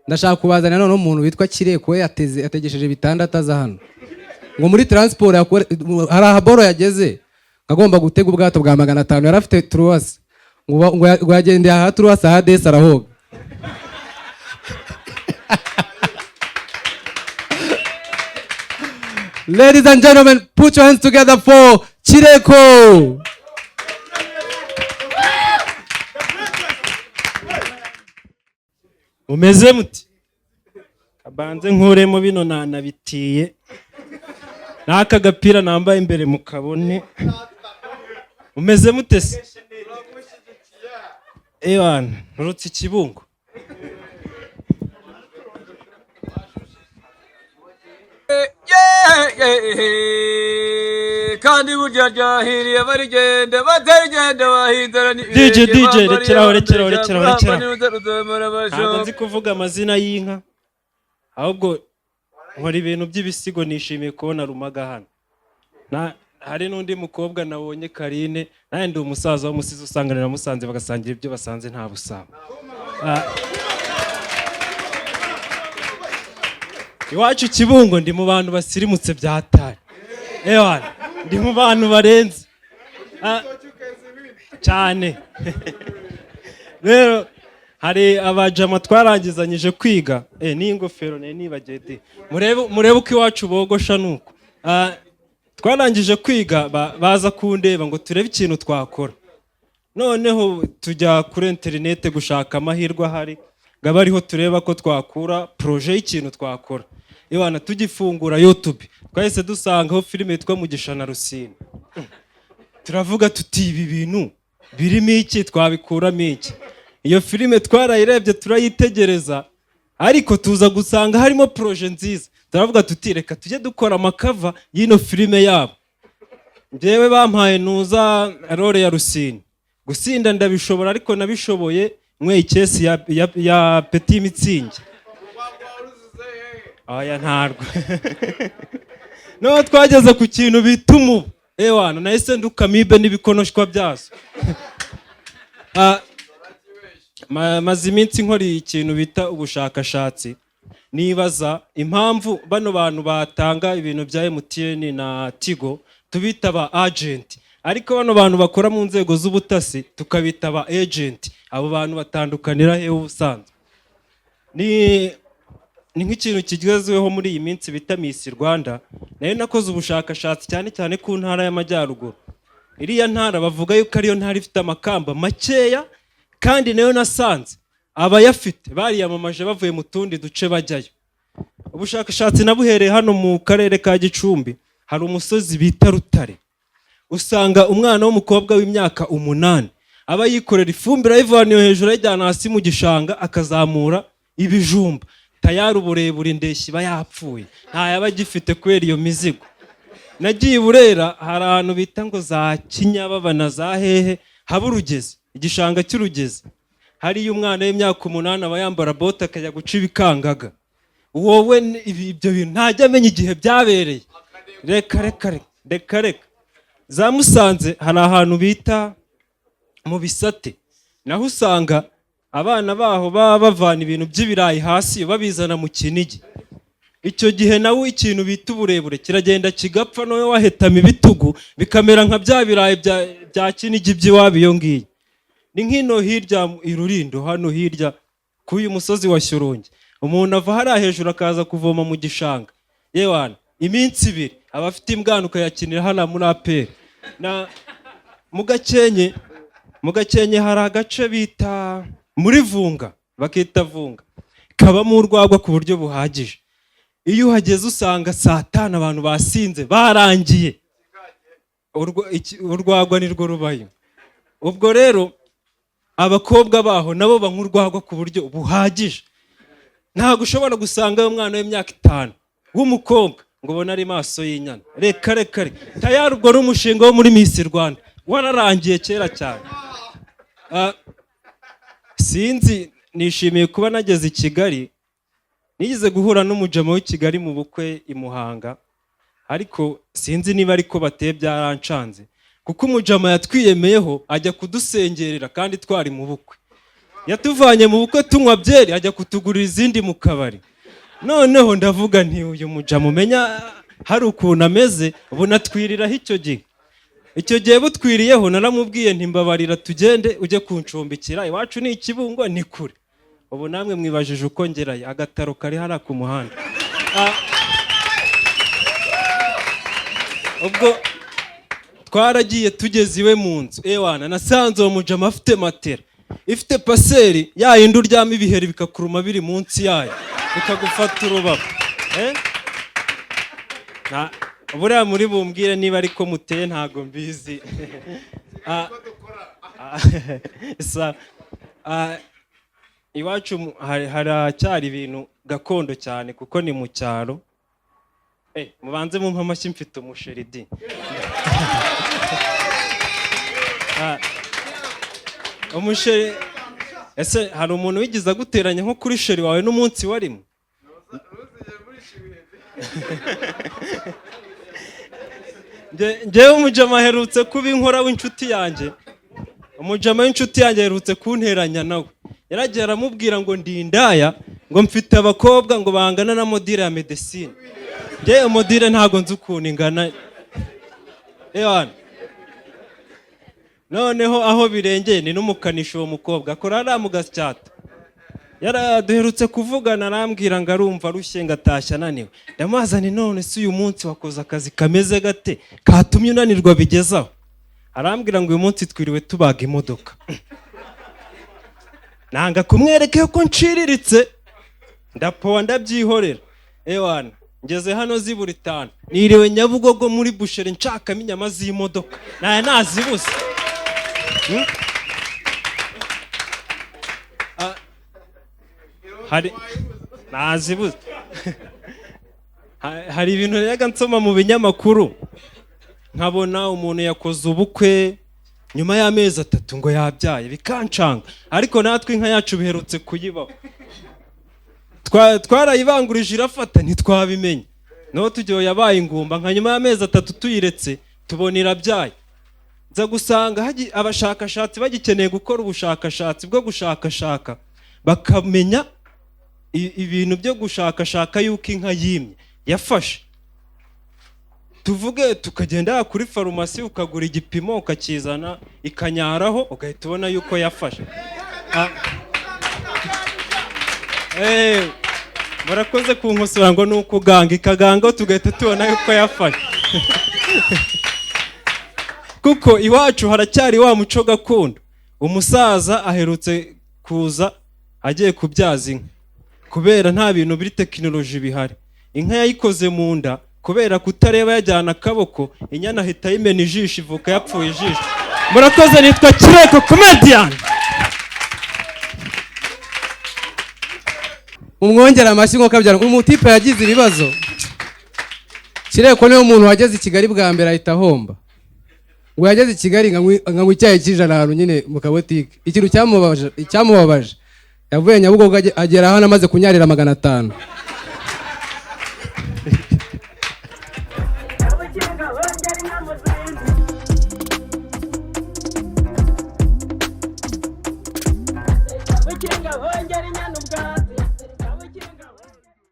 ndashaka kubazana none umuntu witwa Kireko yateze ategesheje bitandatu aza hano ngo muri transport hari ahaboro yageze agomba gutega ubwato bwa 500 yari afite truwasi ngo yagendeye aha truwasi aha desi arahoga. Ladies and gentlemen, put your hands together for Kireko. Umeze muti kabanze nkuremo bino nanabitiye naka gapira nambaye imbere mu kabone. Umeze mute se? Ewana nturutse Kibungo. kandi burya ryahiriye barigende batarigende bahindura DJ rekeraho ntabwo nzi kuvuga amazina y'inka ahubwo nkora ibintu by'ibisigo. Nishimiye kubona Rumaga hano. Hari n'undi mukobwa nabonye Karine naye ndi umusaza w'umusizi usanganira musanze bagasangira ibyo basanze nta busaba. Iwacu Kibungo ndi mu bantu basirimutse byatari. Ewana ndi mu bantu barenze cyane. Rero hari abajama twarangizanyije kwiga n'ingofero nibagede murebe uko iwacu bogosha nuko. Twarangije kwiga baza kundeba ngo turebe ikintu twakora. Noneho tujya kuri internet gushaka amahirwe ahari ngaba ariho tureba ko twakura projet y'ikintu twakora. Ewana tugifungura YouTube twahise dusangaho filime yitwa Mugisha na Rusine. Turavuga tuti ibi bintu birimo iki twabikuramo iki. Iyo filime twarayirebye turayitegereza ariko tuza gusanga harimo projet nziza. Turavuga tuti reka tujye dukora amakava y'ino filime yabo. Njyewe bampaye nuza role ya Rusine. Gusinda ndabishobora ariko nabishoboye mwe ikesi ya Petit Mitsingi. Aya ntarwo. No twageze ku kintu bitumu. Ewana nahise ndukamibe n'ibikonoshwa byazo. Maze iminsi nkori ikintu bita ubushakashatsi. Nibaza impamvu bano bantu batanga ibintu bya MTN na Tigo tubita ba agent, ariko bano bantu bakora mu nzego z'ubutasi tukabita ba agent. Abo bantu batandukanira he ubusanzwe? Ni nk'ikintu kigezweho muri iyi minsi bita Miss Rwanda. Nayo nakoze ubushakashatsi cyane cyane ku ntara y'Amajyaruguru. Iriya ntara bavuga yuko ariyo ntara ifite amakamba makeya kandi nayo nasanze abayafite bariyamamaje bavuye mu tundi duce bajyayo. Ubushakashatsi nabuhereye hano mu karere ka Gicumbi. Hari umusozi bita Rutare. Usanga umwana w'umukobwa w'imyaka 8 aba yikorera ifumbire ayivaniye hejuru ayijyana hasi mu gishanga akazamura ibijumba. Tayari uburebure ndeshyi bayapfuye nta yaba gifite kubera iyo mizigo. Nagiye Burera hari ahantu bita ngo za Kinyababa na za hehe haba urugezi, igishanga cy'urugezi. Hari umwana w'imyaka 8 aba yambara bote akajya guca ibikangaga. Wowe ibyo bintu ntajya amenya igihe byabereye. Reka za Musanze hari ahantu bita mu Bisate, naho usanga abana baho bavana ibintu by'ibirayi hasi babizana mu Kinigi. Icyo gihe nawe ikintu bita uburebure kiragenda kigapfa noye wahetama ibitugu bikamera nka bya birayi bya Kinigi by'iwabo iyo ngiye. Ni nkino hirya irurindo hano hirya kuyu musozi wa Shyorongi. Umuntu ava hari hejuru akaza kuvoma mu gishanga. Yewana iminsi 2 abafite imbwanuka yakinira hana muri aperi. Na mugakenye hari agace bita muri Vunga, bakita Vunga. Kabamo urwagwa ku buryo buhagije. Iyo uhageze usanga saa 5 abantu basinze barangiye. Urwagwa nirwo rubayo. Ubwo rero abakobwa baho nabo bankurwagwa ku buryo buhagije. Ntago ushobora gusanga umwana w'imyaka 5 w'umukobwa ngo bona ari maso y'inyana. Reka tayari ubwo rumushinga wo muri Miss Rwanda wararangiye kera cyane. Sinzi nishimiye kuba nageze i Kigali. Nigize guhura n'umujama w'i Kigali mu bukwe i Muhanga, ariko sinzi niba ariko bateye byarancanze kuko umujama yatwiyemeyeho ajya kudusengerera kandi twari mu bukwe. yatuvanye mu bukwe tunywa byeri ajya kutugurira izindi mu kabari. Noneho ndavuga nti uyu muja mumenya hari ukuntu ameze, ubu natwiriraho icyo gihe butwiriyeho naramubwiye ntimbabarira tugende ujye kuncumbikira, iwacu ni Ikibungo ni kure. Ubu namwe mwibajije uko ngerayo, agataro kari hara ku muhanda. Ubwo twaragiye tugeze iwe mu nzu, ewana nasanze uwo mujama afite matera ifite paseri yayindi uryama ibiheri bikakuruma biri munsi yayo bikagufata urubavu. Buriya muri bumbwire niba ariko muteye ntago mbizi. Iwacu haracyari ibintu gakondo cyane kuko ni mu cyaro. Mubanze mu amashyi mfite umusheridi. Umusheri ese hari umuntu wigize guteranya nko kuri sheri wawe n'umunsi warimo? Njyewe umujama aherutse kuba inkora w'inshuti yanjye. Umujama w'inshuti yanjye aherutse kunteranya nawe. Yaragiye aramubwira ngo ndi indaya, ngo mfite abakobwa ngo bangana na modire ya medecine. Njyewe modire ntago nzi ukuntu ingana. Noneho aho birengeye ni n'umukanishi uwo mukobwa akora ari mu Gasyata. Yaraduherutse kuvugana arambwira ngo arumva arushye ngatashya naniwe. Ndamazana none si uyu munsi wakoze akazi kameze gate katumye unanirwa bigezaho. Arambwira ngo uyu munsi twiriwe tubaga imodoka. Nanga kumwereka ko nciriritse ndapowa ndabyihorera. Ngeze hano ziburi 5 niriwe Nyabugogo muri busheri nshakamo inyama z'imodoka naye nazibuze. Nazibuze. Hari ibintu rega nsoma mu binyamakuru nkabona umuntu yakoze ubukwe nyuma y'amezi 3 ngo yabyaye bikancanga, ariko natwe inka yacu biherutse kuyibaho. Twarayibangurije irafata ntitwabimenye, no tujyo yabaye ingumba nka nyuma y'amezi 3 tuyiretse tubona irabyaye. Nza gusanga abashakashatsi bagikeneye gukora ubushakashatsi bwo gushakashaka bakamenya ibintu byo gushakashaka yuko inka yimye yafashe. Tuvuge tukagenda kuri farumasi ukagura igipimo ukakizana ikanyaraho ugahita ubona yuko yafashe. Murakoze kunkosora ngo nuko ganga ikaganga tugahita tubona yuko yafashe. Kuko iwacu haracyari wa muco gakondo. Umusaza aherutse kuza agiye kubyaza inka kubera nta bintu biri tekinoloji bihari. Inka yayikoze mu nda kubera kutareba yajyana akaboko, inyana hita yimena ijisho ivuka yapfuye ijisho. Murakoze, nitwa Kireko comedian. Umwongera amashyi ngo kabyara umutipe yagize ibibazo. Kireko niwe umuntu wageze i Kigali bwa mbere ahita homba. Ngo yageze i Kigali ngo icyayi kijana ahantu nyine mu kabotike. Ikintu cyamubabaje yavuye Nyabugogo agera hano amaze kunyarira 500.